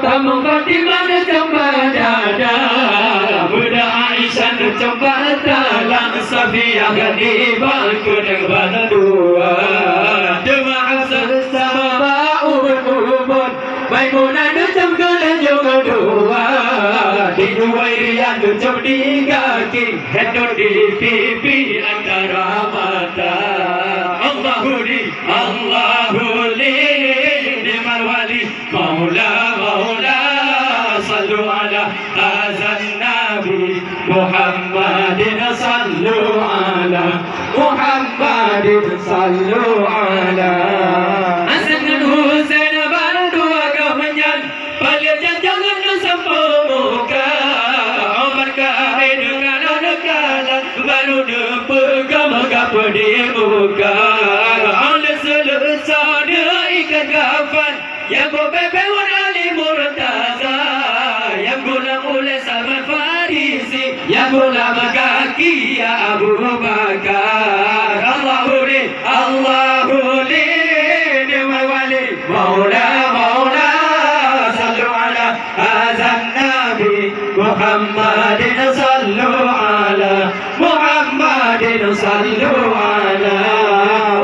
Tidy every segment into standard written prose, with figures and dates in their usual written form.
tamu Fatimah coba dada, Bunda Aisyah coba talang, Safiyah Khadijah kedua dua, jemaah sama ubun Maimunah coba juga dua, di dua rian coba di kaki, hedon di pipi antara mata. Allahu li ni'mal wali, Maula sallu ala azan Nabi Muhammadin, sallu ala Muhammadin, sallu ala Hasan dan Husain berdua kemenyan, beliau jangan sampai muka. Umar kahwin kalau kalah baru dipegang gapa di muka. Oleh selesai dia ikat kafan yang berbebewan Ali Murtaza, yang gulam oleh Salman Farisi, yang gulam kaki ya Abu Bakar. Allahu li ni'mal wali, Maula sallu ala azan Nabi Muhammadin, sallu ala Muhammadin, sallu ala.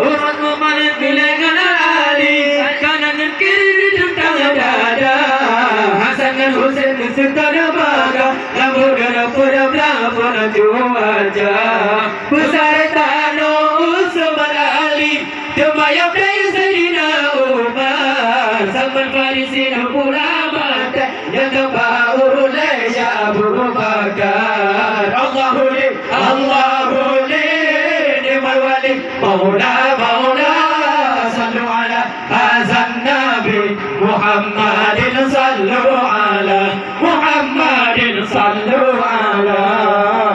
Umat Muhammad bilangan Ali, kanan dan kiri tentang dada, Hasan dan Husain serta baga, lampu pura cuaca, besar tano Usman Ali, Demayam dari Sayyidina Umar, Salman Farisi dan pula mata, yang tebak oleh Abu Bakar. Allahu li ni'mal wali, Maula sallu ala azan Nabi Muhammadin, sallu ala Muhammadin, sallu ala.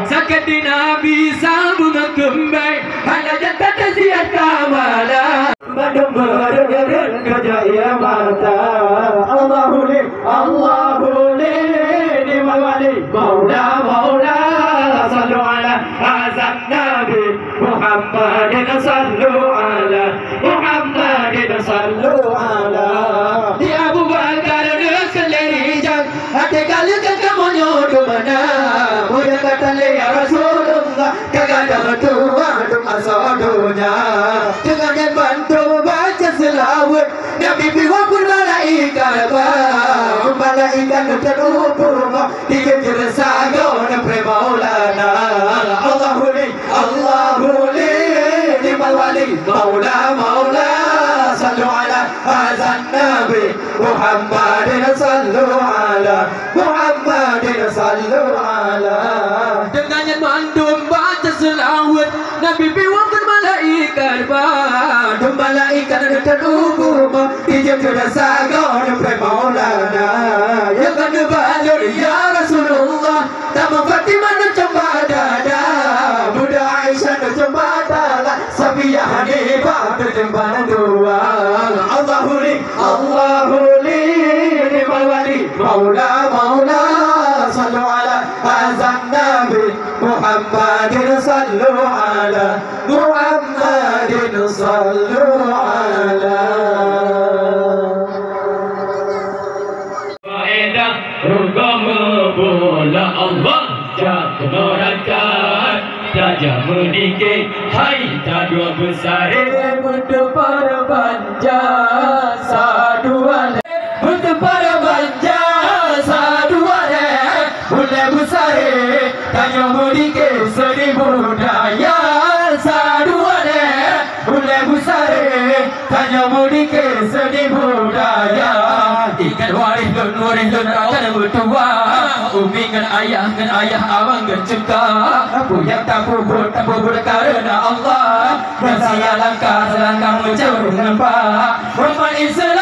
Sakit di Nabi sambung kembali, hanya jatah kasihan kamala, badung bergerak kejaya mata. Allahu li ni'mal wali, Maula sallu ala azan Nabi Muhammadin, sallu ala Muhammadin, sallu ala. Di Abu Bakar seleri-jang, hati kali kamu nyodoh mana, muda kata ya Rasulullah, kagak ada tua asadunya, dengan yang bantu baca selawat, Nabi biwa pun malaikat terhubung, dikejar sagon premaulana. Allahu li ni'mal wali, Maula sallu ala azan Nabi Muhammadin, sallu ala Muhammadin, sallu ala. Dengan yang mandum baca selawat, Nabi biwakan malaikat badum, malaikat terhubung, dikejar sagon premaulana. Yang kena balur ya Rasulullah, tamu Fatimah coba dada, Bunda Aisyah coba talang, Safiyah Khadijah terjembahan dua. Allahu li ni'mal wali, Maula sallu ala azan Nabi Muhammadin, sallu ala Muhammadin, sallu ala. Rukama bola Allah jatuhkan Raja menikah hai dua besar, untuk para banja sadua, untuk para banja sadua, boleh besar tanya menikah seni budaya sadua, boleh besar tanya menikah seni budaya. Ikan waris lun akan bertua, umi dengan ayah abang gerceka, punya tapu karena Allah, dan saya langkah selangkah menjauh nampak. Umat Islam